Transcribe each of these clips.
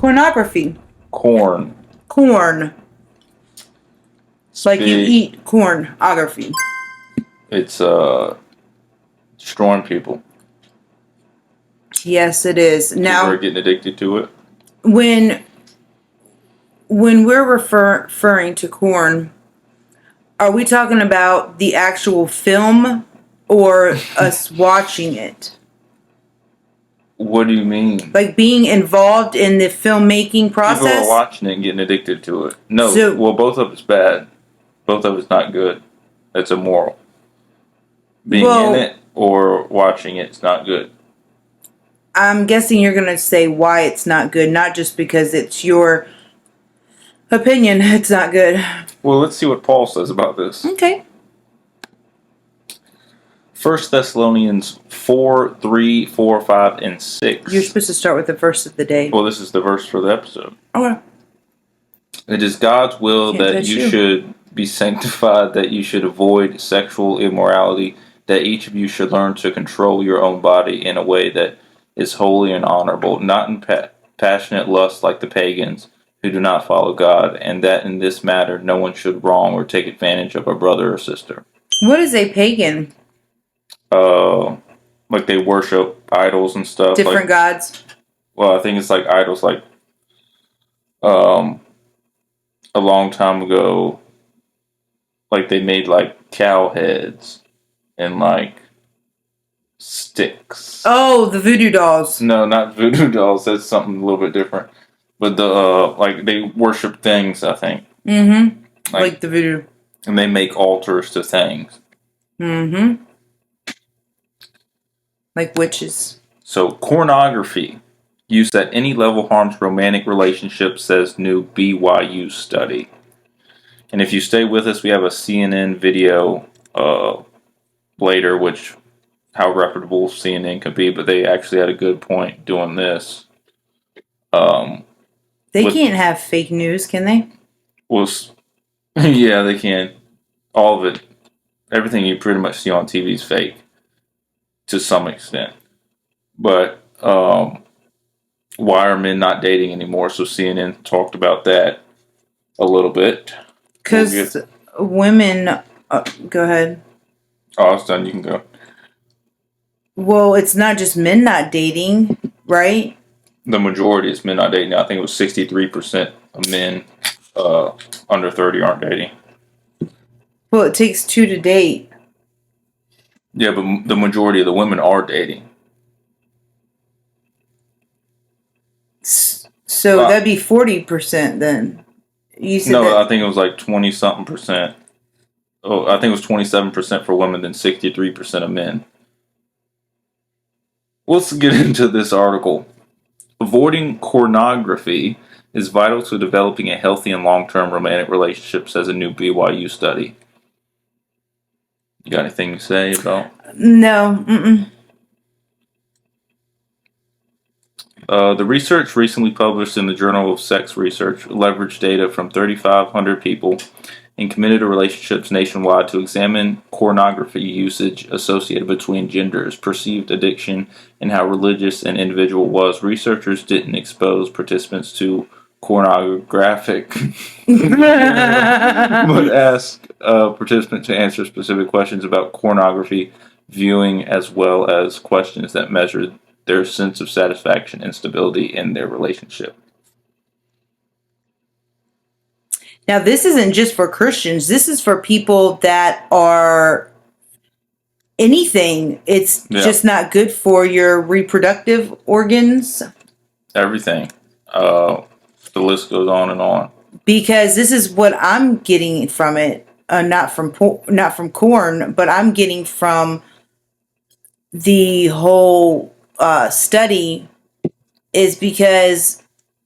Kornography. Corn. Corn. It's Like you big. eat cornography. It's destroying people. Yes, it is. People Now, are getting addicted to it. when we're referring to corn, are we talking about the actual film or us watching it? What do you mean? Like being involved in the filmmaking process? People are watching it and getting addicted to it. No, So- well, both of it's bad. Both of it's not good. It's immoral. Being in it or watching it's not good. I'm guessing you're going to say why it's not good, not just because it's your opinion it's not good. Well, let's see what Paul says about this. Okay. 1 Thessalonians 4, 3, 4, 5, and 6. You're supposed to start with the verse of the day. Well, this is the verse for the episode. Okay. It is God's will Can't that touch you you. should be sanctified, that you should avoid sexual immorality, that each of you should learn to control your own body in a way that is holy and honorable, not in passionate lust like the pagans who do not follow God, and that in this matter no one should wrong or take advantage of a brother or sister. What is a pagan? Like they worship idols and stuff. Different gods? Well, I think it's like idols, like a long time ago, like they made like cow heads and like sticks. Oh, the voodoo dolls. No, not voodoo dolls. That's something a little bit different. But the like they worship things, I think. Mm-hmm. Like the voodoo. And they make altars to things. Mm-hmm. Like witches. So cornography, used at any level, harms romantic relationships, says new BYU study. And if you stay with us, we have a CNN video later, which how reputable CNN could be, but they actually had a good point doing this. They can't have fake news, can they? Yeah, they can. All of it, everything you pretty much see on TV is fake to some extent. But why are men not dating anymore? So CNN talked about that a little bit. Because women... go ahead. Oh, it's done. You can go. Well, it's not just men not dating, right? The majority is men not dating. I think it was 63% of men under 30 aren't dating. Well, it takes two to date. Yeah, but the majority of the women are dating. So that'd be 40% then. You said No, I think it was like 20-something percent. Oh, I think it was 27% for women, then 63% of men. Let's get into this article. Avoiding cornography is vital to developing a healthy and long-term romantic relationship, says a new BYU study. You got anything to say about? No. Mm-mm. The research recently published in the Journal of Sex Research leveraged data from 3,500 people in committed relationships nationwide to examine pornography usage associated between genders, perceived addiction, and how religious an individual was. Researchers didn't expose participants to pornographic, but asked participants to answer specific questions about pornography viewing, as well as questions that measured their sense of satisfaction and stability in their relationship. Now, this isn't just for Christians. This is for people that are anything. It's just not good for your reproductive organs. Everything. The list goes on and on. Because this is what I'm getting from it. Not from corn, but I'm getting from the whole study is because,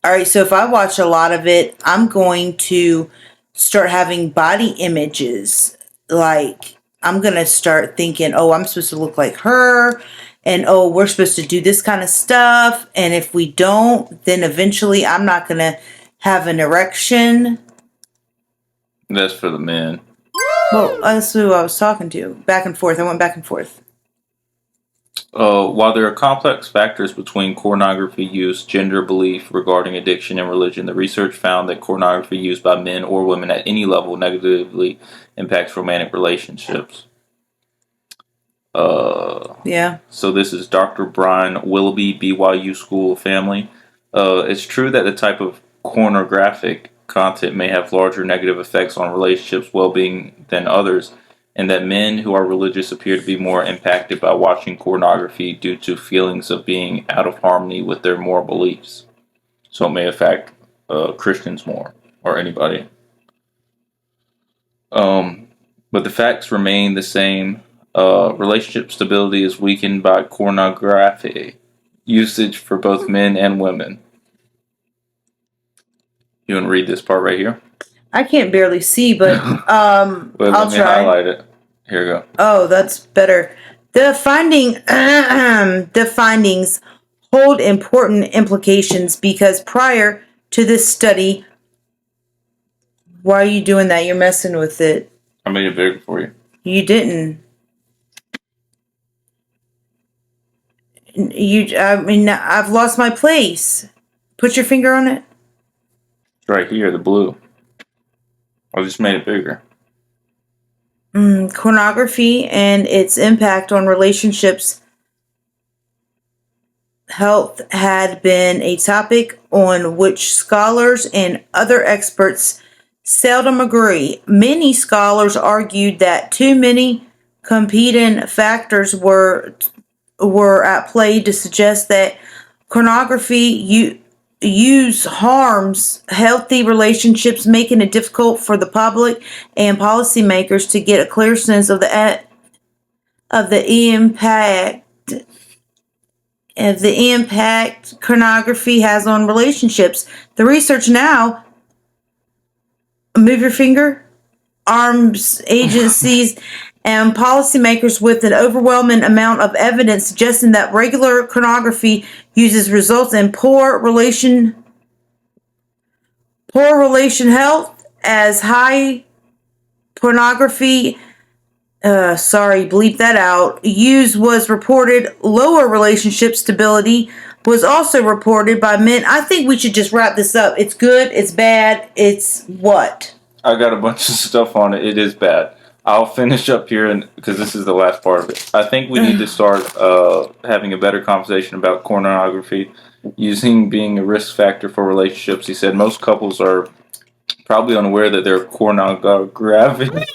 all right, so if I watch a lot of it, I'm going to start having body images. Like, I'm going to start thinking, oh, I'm supposed to look like her. And, oh, we're supposed to do this kind of stuff. And if we don't, then eventually I'm not going to have an erection. That's for the men. Well, that's who I was talking to. Back and forth. I went back and forth. While there are complex factors between pornography use, gender belief regarding addiction, and religion, the research found that pornography used by men or women at any level negatively impacts romantic relationships. Yeah. So this is Dr. Brian Willoughby, BYU School of Family. It's true that the type of pornographic content may have larger negative effects on relationships' well-being than others, and that men who are religious appear to be more impacted by watching pornography due to feelings of being out of harmony with their moral beliefs. So it may affect Christians more, or anybody. But the facts remain the same. Relationship stability is weakened by pornography usage for both men and women. You want to read this part right here? I can't barely see, but But I'll let me try. highlight it. Here we go. Oh, that's better. The findings hold important implications because prior to this study, why are you doing that? You're messing with it. I made it bigger for you. You didn't. I've lost my place. Put your finger on it. It's right here, the blue. I just made it bigger. Pornography and its impact on relationships health had been a topic on which scholars and other experts seldom agree. Many scholars argued that too many competing factors were at play to suggest that pornography use harms healthy relationships, making it difficult for the public and policymakers to get a clear sense of the impact pornography has on relationships. The research now, move your finger, arms agencies and policymakers with an overwhelming amount of evidence suggesting that regular pornography uses results in poor relation health as high pornography bleep that out. Use was reported. Lower relationship stability was also reported by men. I think we should just wrap this up. It's good. It's bad. It's what? I got a bunch of stuff on it. It is bad. I'll finish up here because this is the last part of it. I think we need to start having a better conversation about pornography being a risk factor for relationships. He said most couples are probably unaware that their pornography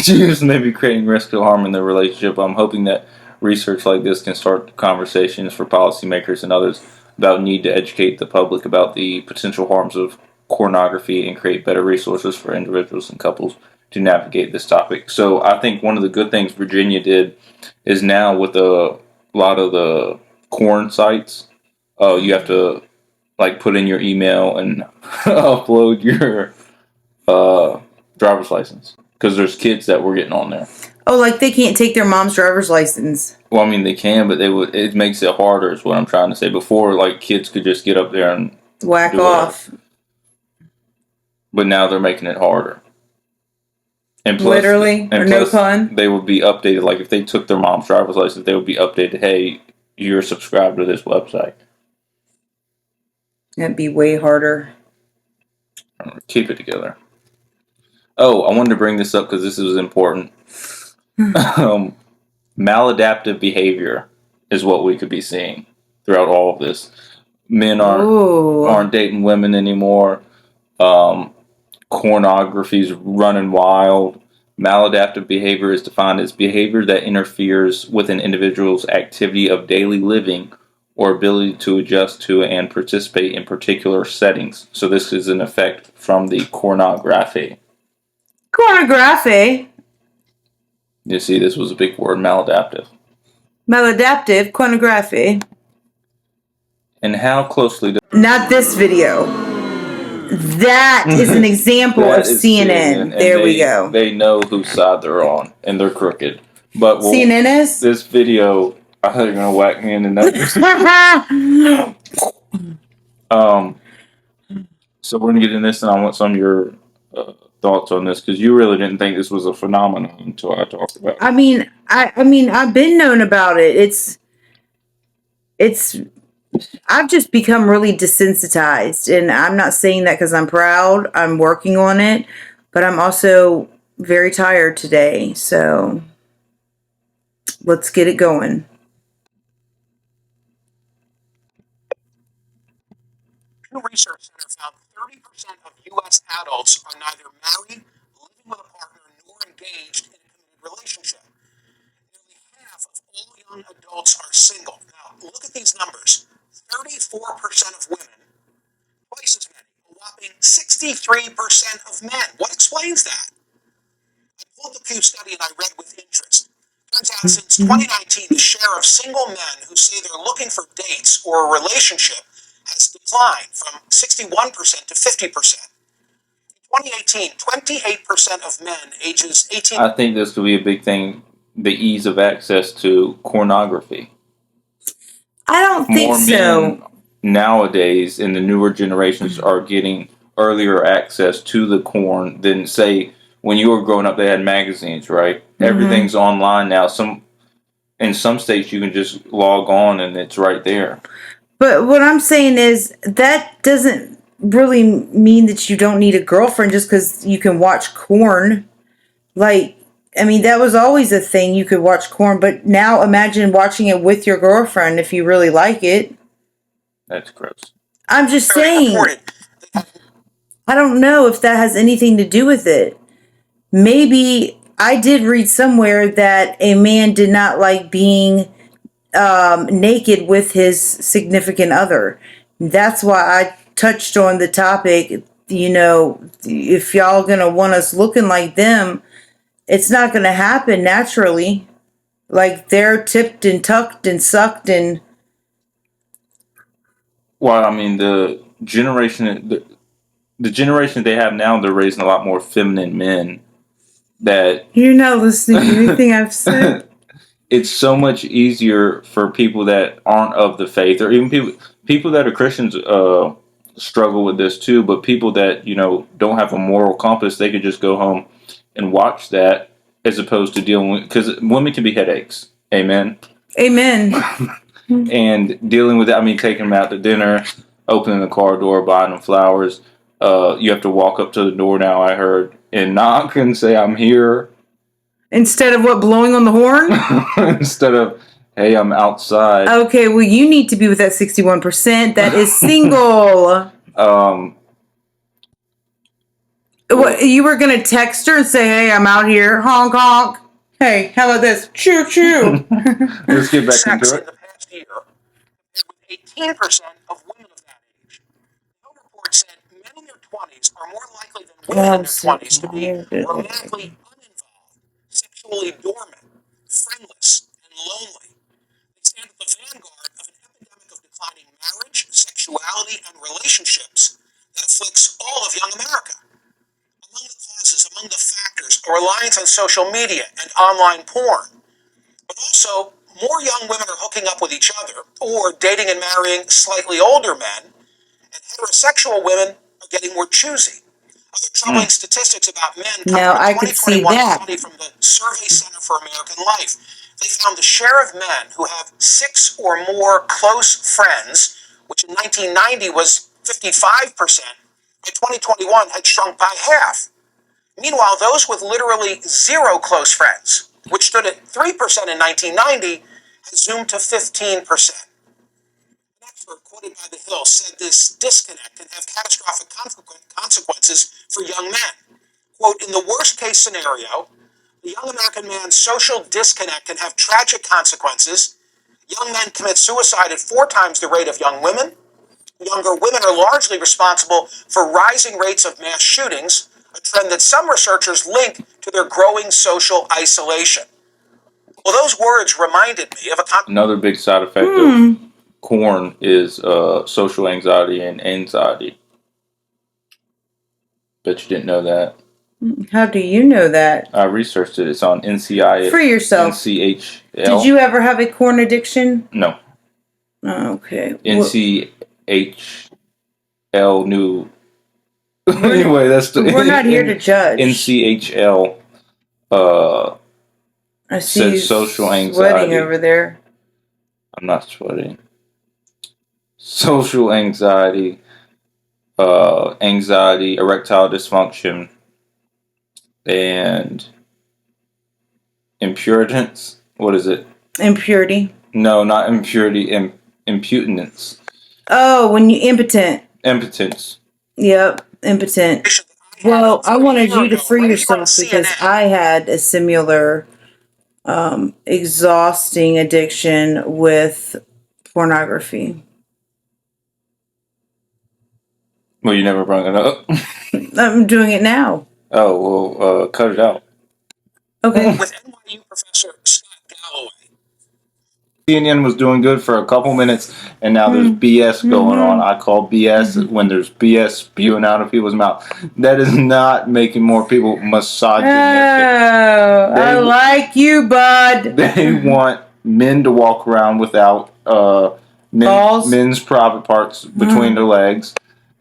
use may be creating risk of harm in their relationship. I'm hoping that research like this can start conversations for policymakers and others about need to educate the public about the potential harms of pornography and create better resources for individuals and couples to navigate this topic. So I think one of the good things Virginia did is now with a lot of the corn sites, you have to put in your email and upload your driver's license because there's kids that were getting on there. Oh, like they can't take their mom's driver's license. Well, I mean they can, but it makes it harder is what I'm trying to say. Before, kids could just get up there and whack off. But now they're making it harder. And plus, literally, or no pun. They would be updated. If they took their mom's driver's license, they would be updated. Hey, you're subscribed to this website. That'd be way harder. Keep it together. Oh, I wanted to bring this up because this is important. Maladaptive behavior is what we could be seeing throughout all of this. Men aren't dating women anymore. Pornography's running wild. Maladaptive behavior is defined as behavior that interferes with an individual's activity of daily living or ability to adjust to and participate in particular settings. So this is an effect from the pornography. Kornography. You see, this was a big word, maladaptive. Maladaptive, pornography. And how closely... Not this video. That is an example of CNN. There we go. They know whose side they're on, and they're crooked. But CNN is? This video, I thought you were going to whack me in the nose. So we're going to get in this, and I want some of your thoughts on this, because you really didn't think this was a phenomenon until I talked about it. I mean, I've been known about it. It's I've just become really desensitized, and I'm not saying that because I'm proud. I'm working on it, but I'm also very tired today. So let's get it going. Pew Research Center found 30% of U.S. adults are neither married, living with a partner, nor engaged in a committed relationship. Nearly half of all young adults are single. Now, look at these numbers. 34% of women, twice as many, a whopping 63% of men. What explains that? I pulled the Pew study and I read with interest. Turns out since 2019, the share of single men who say they're looking for dates or a relationship has declined from 61% to 50%. In 2018, 28% of men ages 18. I think this could be a big thing, the ease of access to pornography. I don't think More so. men nowadays in the newer generations are getting earlier access to the corn than, say, when you were growing up, they had magazines, right? Everything's online now. In some states, you can just log on and it's right there. But what I'm saying is that doesn't really mean that you don't need a girlfriend just because you can watch corn. Like, I mean, that was always a thing. You could watch corn, but now imagine watching it with your girlfriend if you really like it. That's gross. I'm just saying, I don't know if that has anything to do with it. Maybe I did read somewhere that a man did not like being naked with his significant other. That's why I touched on the topic. You know, if y'all gonna want us looking like them, it's not gonna happen naturally. Like they're tipped and tucked and sucked and. Well, I mean, the generation they have now, they're raising a lot more feminine men. That You're not listening to anything I've said. It's so much easier for people that aren't of the faith, or even people that are Christians, struggle with this too. But people that don't have a moral compass, they could just go home and watch that, as opposed to dealing with, because women can be headaches. Amen. Amen. And dealing with that, I mean, taking them out to dinner, opening the car door, buying them flowers. You have to walk up to the door now, I heard, and knock and say, "I'm here." Instead of what, blowing on the horn? Instead of, "Hey, I'm outside." Okay, well, you need to be with that 61% that is single. What, you were going to text her and say, "Hey, I'm out here. Honk, honk. Hey, how about this? Choo, choo." Let's get back into In it. the past year, with 18% of women of that age. No report said men in their 20s are more likely than women in their 20s to be romantically uninvolved, sexually dormant, friendless, and lonely. They stand at the vanguard of an epidemic of declining marriage, sexuality, and relationships that afflicts all of young America. Among the causes, among the factors, a reliance on social media and online porn. But also, more young women are hooking up with each other or dating and marrying slightly older men, and heterosexual women are getting more choosy. Other troubling statistics about men come Now, from a I could see 2021 that. study from the Survey Center for American Life. They found the share of men who have 6 or more close friends, which in 1990 was 55%, by 2021 had shrunk by half. Meanwhile, those with literally 0 close friends, which stood at 3% in 1990, has zoomed to 15%. An expert quoted by The Hill said this disconnect can have catastrophic consequences for young men. Quote, "In the worst case scenario, the young American man's social disconnect can have tragic consequences. Young men commit suicide at 4 times the rate of young women. Younger women are largely responsible for rising rates of mass shootings, a trend that some researchers link to their growing social isolation." Well, those words reminded me of Another big side effect of corn is social anxiety and anxiety. Bet you didn't know that. How do you know that? I researched it. It's on NCI. For yourself. NCHL. Did you ever have a corn addiction? No. Oh, okay. NCHL new. Anyway, that's we're not here to judge. NCHL. I see said social sweating anxiety. over there. I'm not sweating. social anxiety, anxiety, erectile dysfunction, and impudence. What is it? Impurity. No, not impurity. Impudence. Oh, when you impotent. Impotence. Yep, impotent. Well, I wanted you to free yourself because I had a similar exhausting addiction with pornography. Well, you never brought it up. I'm doing it now. Oh, well, cut it out. Okay. With NYU professor Scott Galloway. CNN was doing good for a couple minutes, and now there's BS going on. I call BS when there's BS spewing out of people's mouth. That is not making more people misogynistic. Oh, I like you, bud. They want men to walk around without men's private parts between their legs,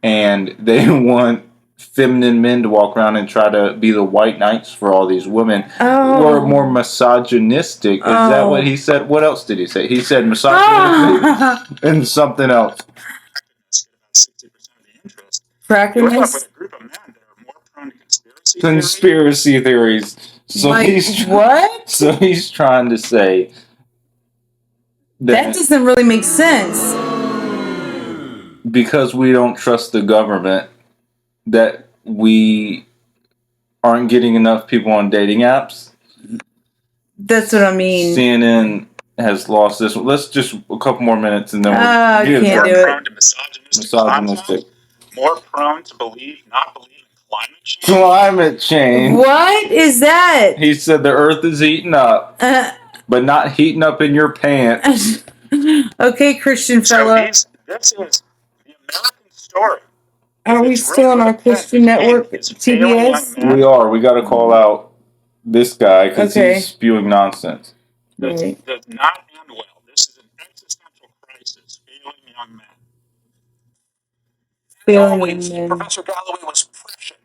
and they want feminine men to walk around and try to be the white knights for all these women who are more misogynistic. Is that what he said? What else did he say? He said misogynistic and something else. Practice. With a group of men that are more prone to Conspiracy theories. So like, he's what? So he's trying to say that doesn't really make sense. Because we don't trust the government, that we aren't getting enough people on dating apps. That's what I mean. CNN has lost this one. Let's just a couple more minutes and then we'll I can't do it. prone to misogynistic. More prone to not believe in climate change. Climate change. What is that? He said the earth is heating up, but not heating up in your pants. Okay, Christian fella. So this is the American story. Are we still on our Christian network, TBS? We are. We got to call out this guy because he's spewing nonsense. This does not end well. This is an existential crisis failing young men. Professor Galloway was prescient.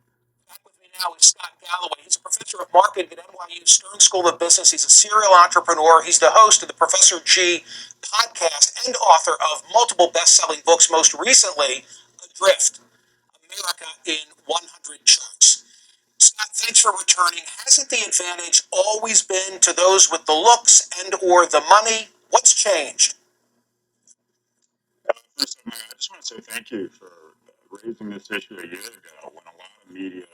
Back with me now is Scott Galloway. He's a professor of marketing at NYU Stern School of Business. He's a serial entrepreneur. He's the host of the Professor G podcast and author of multiple best-selling books, most recently, Adrift, America in 100 Charts. Scott, thanks for returning. Hasn't the advantage always been to those with the looks and or the money? What's changed? First of all, I just want to say thank you for raising this issue a year ago when a lot of media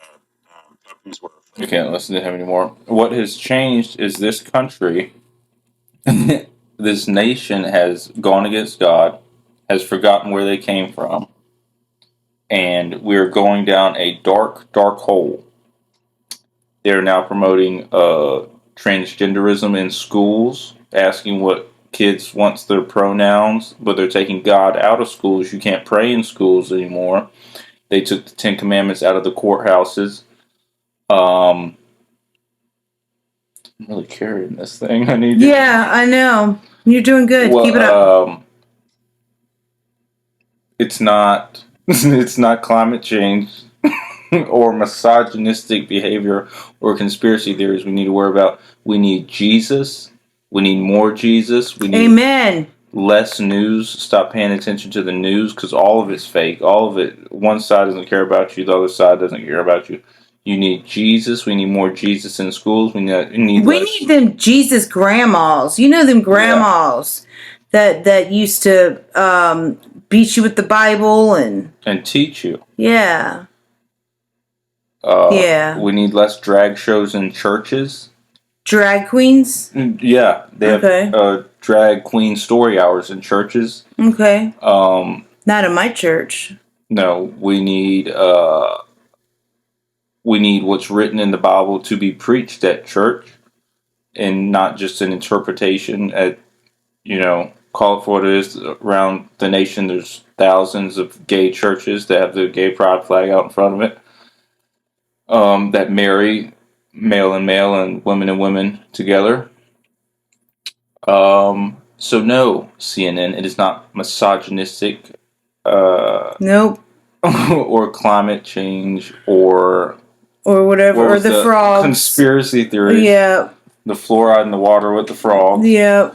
companies were afraid. We can't listen to him anymore. What has changed is this country, this nation has gone against God, has forgotten where they came from, and we're going down a dark, dark hole. They're now promoting transgenderism in schools, asking what kids wants their pronouns, but they're taking God out of schools. You can't pray in schools anymore. They took the Ten Commandments out of the courthouses. I'm really carrying this thing. I know. You're doing good. Well, keep it up. It's not climate change or misogynistic behavior or conspiracy theories we need to worry about. We need Jesus. We need more Jesus. We need Amen. Less news. Stop paying attention to the news because all of it's fake. All of it. One side doesn't care about you. The other side doesn't care about you. You need Jesus. We need more Jesus in schools. We need them Jesus grandmas. You know them grandmas that used to beat you with the Bible and teach you. Yeah. We need less drag shows in churches. Drag queens? Yeah, they have drag queen story hours in churches. Okay. Not in my church. No, we need what's written in the Bible to be preached at church, and not just an interpretation at, call it for what it is. Around the nation, there's thousands of gay churches that have the gay pride flag out in front of it, that marry male and male and women together. So no, CNN, it is not misogynistic. Nope. Or climate change or whatever, or the frogs. Conspiracy theories. Yeah. The fluoride in the water with the frogs. Yeah.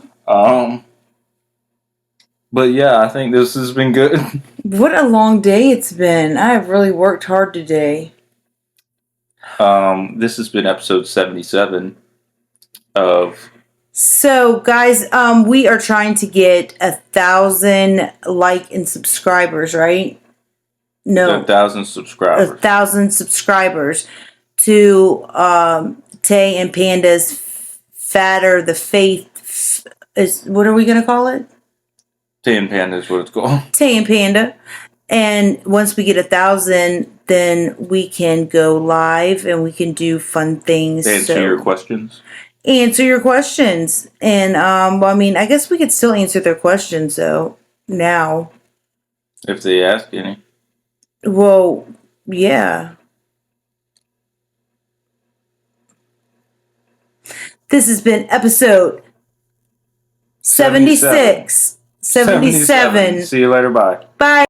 But yeah, I think this has been good. What a long day it's been. I have really worked hard today. This has been episode 77 of. So, guys, we are trying to get 1,000 like and subscribers, right? No, 1,000 subscribers. 1,000 subscribers to Tay and Panda's Fatter the Faith. What are we gonna call it? Tay and Panda is what it's called. Tay and Panda. And once we get 1,000, then we can go live and we can do fun things. Answer your questions. Answer your questions. And well, I mean, I guess we could still answer their questions though now. If they ask any. Well, yeah. This has been episode 76. 77. See you later. Bye. Bye.